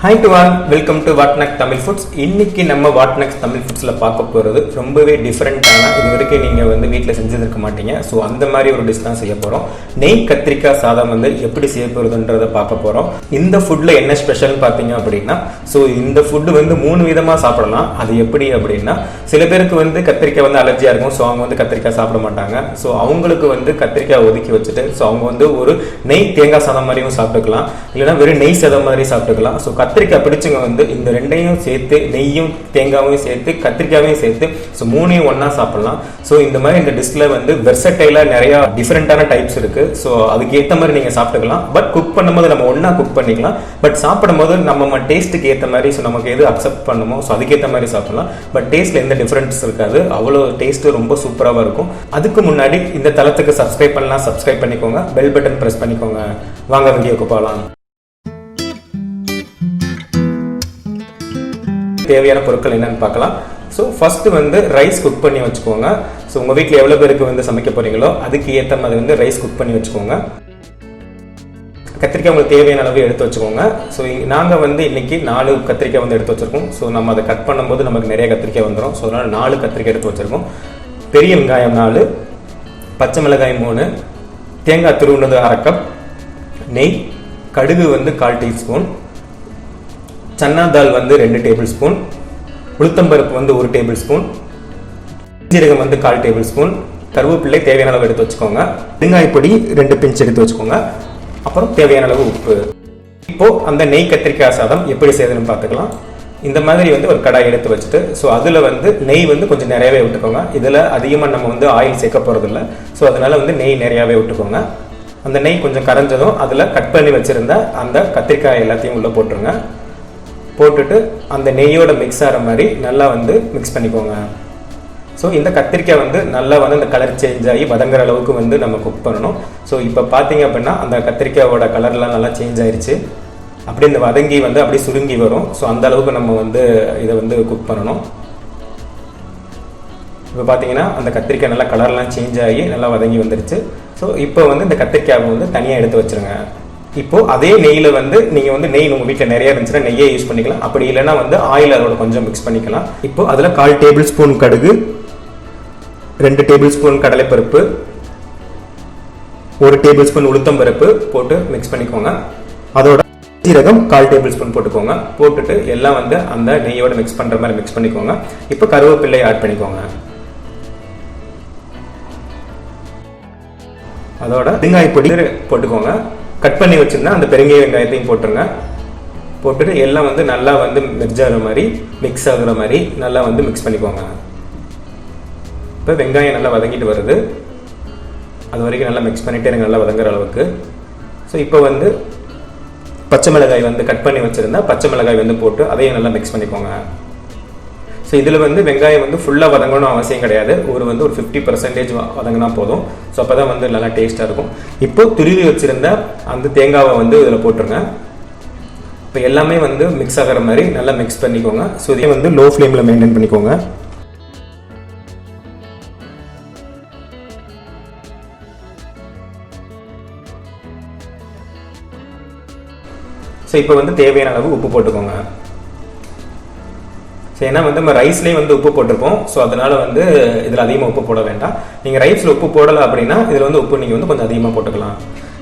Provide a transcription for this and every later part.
Hi to all, welcome to What Next Tamil Foods. இன்னைக்கு நம்ம What Next Tamil Foodsல பார்க்க போறது ரொம்பவே டிஃபரெண்டான, இது வரைக்கும் நீங்க வந்து வீட்ல செஞ்சிருக்க மாட்டீங்க. சோ அந்த மாதிரி ஒரு டிஷ் தான் செய்ய போறோம். நெய் கத்திரிக்காய் சாதம் வந்து எப்படி செய்ய போறதுன்றத பார்க்க போறோம். இந்த ஃபுட்ல என்ன ஸ்பெஷல் பாத்தீங்க அப்படின்னா, சோ இந்த ஃபுட் வந்து 3 விதமா சாப்பிடலாம். அது எப்படி அப்படின்னா, சில பேருக்கு வந்து கத்திரிக்காய் வந்து அலர்ஜியா இருக்கும். சோ அவங்க வந்து கத்திரிக்காய் சாப்பிட மாட்டாங்க. சோ அவங்களுக்கு வந்து கத்திரிக்காய் ஒதுக்கி வச்சுட்டு சோ அவங்க வந்து ஒரு நெய் தேங்காய் சாதம் மாதிரியும் சாப்பிட்டுக்கலாம், இல்லைன்னா வெறும் நெய் சாதம் மாதிரி சாப்பிட்டுக்கலாம். சோ கத்திரிக்காய் பிடிச்சவங்க வந்து இந்த ரெண்டையும் சேர்த்து, நெய்யும் தேங்காயும் சேர்த்து கத்திரிக்காயும் சேர்த்து ஸோ 3ஐயும் ஒன்னா சாப்பிடலாம். ஸோ இந்த மாதிரி இந்த டிஷ்ல வந்து வெர்சடைலா நிறைய டிஃபரெண்டான டைப்ஸ் இருக்கு. ஸோ அதுக்கு ஏற்ற மாதிரி நீங்க சாப்பிட்டுக்கலாம். பட் குக் பண்ணும்போது நம்ம ஒன்னா குக் பண்ணிக்கலாம். பட் சாப்பிடும் போது நம்ம டேஸ்ட்டுக்கு ஏற்ற மாதிரி ஸோ நமக்கு எது அக்செப்ட் பண்ணுமோ ஸோ அதுக்கேற்ற மாதிரி சாப்பிடலாம். பட் டேஸ்ட்ல எந்த டிஃபரன்ஸ் இருக்காது, அவ்வளோ டேஸ்ட் ரொம்ப சூப்பராக இருக்கும். அதுக்கு முன்னாடி இந்த தளத்துக்கு சப்ஸ்கிரைப் பண்ணலாம், சப்ஸ்கிரைப் பண்ணிக்கோங்க, பெல் பட்டன் பிரஸ் பண்ணிக்கோங்க. வாங்க வீடியோக்கு போகலாம். தேவையான பொருட்கள் என்னன்னு பார்க்கலாம். ஸோ ஃபர்ஸ்ட் வந்து ரைஸ் குக் பண்ணி வச்சுக்கோங்க. ஸோ உங்க வீட்டில் எவ்வளோ பேருக்கு வந்து சமைக்க போறீங்களோ அதுக்கு ஏற்ற மாதிரி வந்து ரைஸ் குக் பண்ணி வச்சுக்கோங்க. கத்திரிக்காய் உங்களுக்கு தேவையான அளவு எடுத்து வச்சுக்கோங்க. ஸோ நாங்கள் வந்து இன்னைக்கு 4 கத்திரிக்காய் வந்து எடுத்து வச்சிருக்கோம். ஸோ நம்ம அதை கட் பண்ணும்போது நமக்கு நிறைய கத்திரிக்காய் வந்துடும். ஸோ அதனால 4 கத்திரிக்காய் எடுத்து வச்சிருக்கோம். பெரிய வெங்காயம் 4, பச்சை மிளகாய் 3, தேங்காய் துருவுனது 1/2 கப், நெய், கடுகு வந்து 1/4 டீஸ்பூன், சன்னா தால் வந்து 2 டேபிள் ஸ்பூன், உளுத்தம்பருப்பு வந்து 1 டேபிள் ஸ்பூன், ஜீரகம் வந்து 1/4 டேபிள் ஸ்பூன், கருவேப்பிள்ளை தேவையான அளவு எடுத்து வச்சுக்கோங்க, வெங்காய பொடி 2 பிஞ்ச் எடுத்து வச்சுக்கோங்க, அப்புறம் தேவையான அளவு உப்பு. இப்போ அந்த நெய் கத்திரிக்காய் சாதம் எப்படி செய்யறதுன்னு பார்த்துக்கலாம். இந்த மாதிரி வந்து ஒரு கடாய் எடுத்து வச்சுட்டு ஸோ அதில் வந்து நெய் வந்து கொஞ்சம் நிறையவே விட்டுக்கோங்க. இதில் அதிகமாக நம்ம வந்து ஆயில் சேர்க்க போகிறது இல்லை. ஸோ அதனால வந்து நெய் நிறையாவே விட்டுக்கோங்க. அந்த நெய் கொஞ்சம் கரைஞ்சதும் அதில் கட் பண்ணி வச்சிருந்த அந்த கத்திரிக்காய் எல்லாத்தையும் உள்ளே போட்டுருங்க. போட்டுட்டு அந்த நெய்யோட மிக்ஸ் ஆகிற மாதிரி நல்லா வந்து மிக்ஸ் பண்ணிக்கோங்க. ஸோ இந்த கத்திரிக்காய் வந்து நல்லா வந்து அந்த கலர் சேஞ்ச் ஆகி வதங்குற அளவுக்கு வந்து நம்ம குக் பண்ணணும். ஸோ இப்போ பார்த்தீங்க அப்படின்னா அந்த கத்திரிக்காயோட கலர்லாம் நல்லா சேஞ்ச் ஆயிடுச்சு. அப்படி இந்த வதங்கி வந்து அப்படி சுருங்கி வரும். ஸோ அந்த அளவுக்கு நம்ம வந்து இதை வந்து குக் பண்ணணும். இப்போ பார்த்தீங்கன்னா அந்த கத்திரிக்காய் நல்லா கலர்லாம் சேஞ்ச் ஆகி நல்லா வதங்கி வந்துருச்சு. ஸோ இப்போ வந்து இந்த கத்திரிக்காயை வந்து தனியாக எடுத்து வச்சிருங்க. இப்போ அதே நெய்யில் வந்து நீங்கள் வந்து நெய் உங்கள் வீட்டில் நிறைய இருந்துச்சுன்னா நெய்யே யூஸ் பண்ணிக்கலாம். அப்படி இல்லைன்னா வந்து ஆயில் அதோட கொஞ்சம் மிக்ஸ் பண்ணிக்கலாம். இப்போ அதில் 1/4 டேபிள் ஸ்பூன் கடுகு, 2 டேபிள் ஸ்பூன் கடலைப்பருப்பு, 1 டேபிள் ஸ்பூன் உளுத்தம்பருப்பு போட்டு மிக்ஸ் பண்ணிக்கோங்க. அதோட சீரகம் 1/4 டேபிள் ஸ்பூன் போட்டுக்கோங்க. போட்டுட்டு எல்லாம் வந்து அந்த நெய்யோட மிக்ஸ் பண்ணுற மாதிரி மிக்ஸ் பண்ணிக்கோங்க. இப்போ கருவேப்பிள்ளை ஆட் பண்ணிக்கோங்க. அதோட வெங்காய பொடி போட்டுக்கோங்க. கட் பண்ணி வச்சிருந்தா அந்த பெருங்காய வெங்காயத்தையும் போட்டுருங்க. போட்டுட்டு எல்லாம் வந்து நல்லா வந்து மிக்ஸ் ஆகிற மாதிரி மிக்ஸ் ஆகுற மாதிரி நல்லா வந்து மிக்ஸ் பண்ணிக்கோங்க. இப்போ வெங்காயம் நல்லா வதங்கிட்டு வருது. அது வரைக்கும் நல்லா மிக்ஸ் பண்ணிட்டு எனக்கு நல்லா வதங்குற அளவுக்கு. ஸோ இப்போ வந்து பச்சை மிளகாய் வந்து கட் பண்ணி வச்சிருந்தா பச்சை மிளகாய் வந்து போட்டு அதையும் நல்லா மிக்ஸ் பண்ணிக்கோங்க. ஸோ இதில் வந்து வெங்காயம் வந்து ஃபுல்லாக வதங்கணும் அவசியம் கிடையாது. ஒரு 50% வதங்கினா போதும். ஸோ அப்போ தான் வந்து நல்லா டேஸ்ட்டாக இருக்கும். இப்போ துருவி வச்சுருந்த அந்த தேங்காவை வந்து இதில் போட்டுருங்க. இப்போ எல்லாமே வந்து மிக்ஸ் ஆகிற மாதிரி நல்லா மிக்ஸ் பண்ணிக்கோங்க. ஸோ இதை வந்து லோ ஃப்ளேமில் மெயின்டைன் பண்ணிக்கோங்க. ஸோ இப்போ வந்து தேவையான அளவு உப்பு போட்டுக்கோங்க. ஸோ ஏன்னா வந்து நம்ம ரைஸ்லேயே வந்து உப்பு போட்டிருப்போம். ஸோ அதனால வந்து இதில் அதிகமாக உப்பு போட வேண்டாம். நீங்கள் ரைஸில் உப்பு போடலை அப்படின்னா இதில் வந்து உப்பு நீங்கள் வந்து கொஞ்சம் அதிகமாக போட்டுக்கலாம்.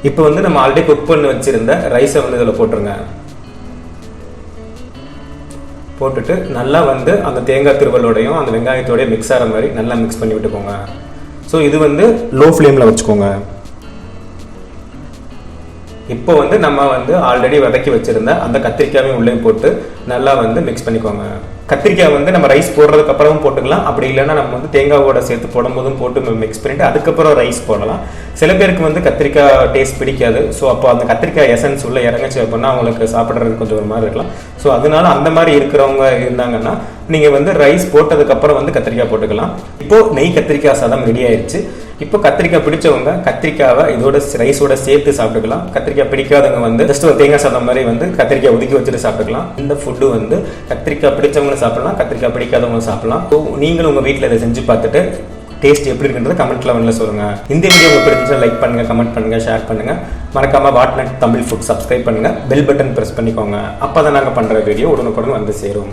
இப்போ வந்து நம்ம ஆல்ரெடி குக் பண்ணி வச்சிருந்த ரைஸை வந்து இதில் போட்டுருங்க. போட்டுட்டு நல்லா வந்து அந்த தேங்காய் திருவலோடையும் அந்த வெங்காயத்தோடய மிக்ஸ் ஆகிற மாதிரி நல்லா மிக்ஸ் பண்ணி விட்டுக்கோங்க. ஸோ இது வந்து லோ ஃப்ளேமில் வச்சுக்கோங்க. இப்போ வந்து நம்ம வந்து ஆல்ரெடி வதக்கி வச்சிருந்த அந்த கத்திரிக்காயும் உள்ளே போட்டு நல்லா வந்து மிக்ஸ் பண்ணிக்கோங்க. கத்திரிக்காய் வந்து நம்ம ரைஸ் போடுறதுக்கு அப்புறமும் போட்டுக்கலாம். அப்படி இல்லைன்னா நம்ம வந்து தேங்காவோட சேர்த்து போடும்போதும் போட்டு மிக்ஸ் பண்ணிட்டு அதுக்கப்புறம் ரைஸ் போடலாம். சில பேருக்கு வந்து கத்திரிக்காய் டேஸ்ட் பிடிக்காது. ஸோ அப்போ அந்த கத்திரிக்காய் எசன்ஸ் உள்ள இறங்குச்சு அப்படின்னா அவங்களுக்கு சாப்பிட்றதுக்கு கொஞ்சம் ஒரு மாதிரி இருக்கலாம். ஸோ அதனால அந்த மாதிரி இருக்கிறவங்க இருந்தாங்கன்னா நீங்கள் வந்து ரைஸ் போட்டதுக்கு அப்புறம் வந்து கத்திரிக்காய் போட்டுக்கலாம். இப்போ நெய் கத்திரிக்காய் சாதம் ரெடி ஆயிடுச்சு. இப்போ கத்திரிக்காய் பிடிச்சவங்க கத்திரிக்காவை இதோட ரைஸோட சேர்த்து சாப்பிட்டுக்கலாம். கத்திரிக்காய் பிடிக்காதவங்க வந்து ஜஸ்ட் ஒரு தேங்காய் சாதம் மாதிரி வந்து கத்திரிக்காய் ஒதுக்கி வச்சுட்டு சாப்பிட்டுக்கலாம். இந்த ஃபுட்டு வந்து கத்திரிக்காய் பிடிச்சவங்களும் சாப்பிடலாம், கத்திரிக்காய் பிடிக்காதவங்களும் சாப்பிடலாம். ஸோ நீங்களும் உங்கள் வீட்டில் இதை செஞ்சு பார்த்துட்டு டேஸ்ட் எப்படி இருக்குன்றது கமெண்ட்ல வந்து சொல்லுங்க. இந்த வீடியோ உங்களுக்கு பிடிச்சிருந்தா லைக் பண்ணுங்க, கமெண்ட் பண்ணுங்க, ஷேர் பண்ணுங்க. மறக்காம வாட்நட் தமிழ் ஃபுட் சப்ஸ்கிரைப் பண்ணுங்க, பெல் பட்டன் பிரஸ் பண்ணிக்கோங்க. அப்பதான் நாங்க பண்ற வீடியோ உடனுக்குடன் வந்து சேரும்.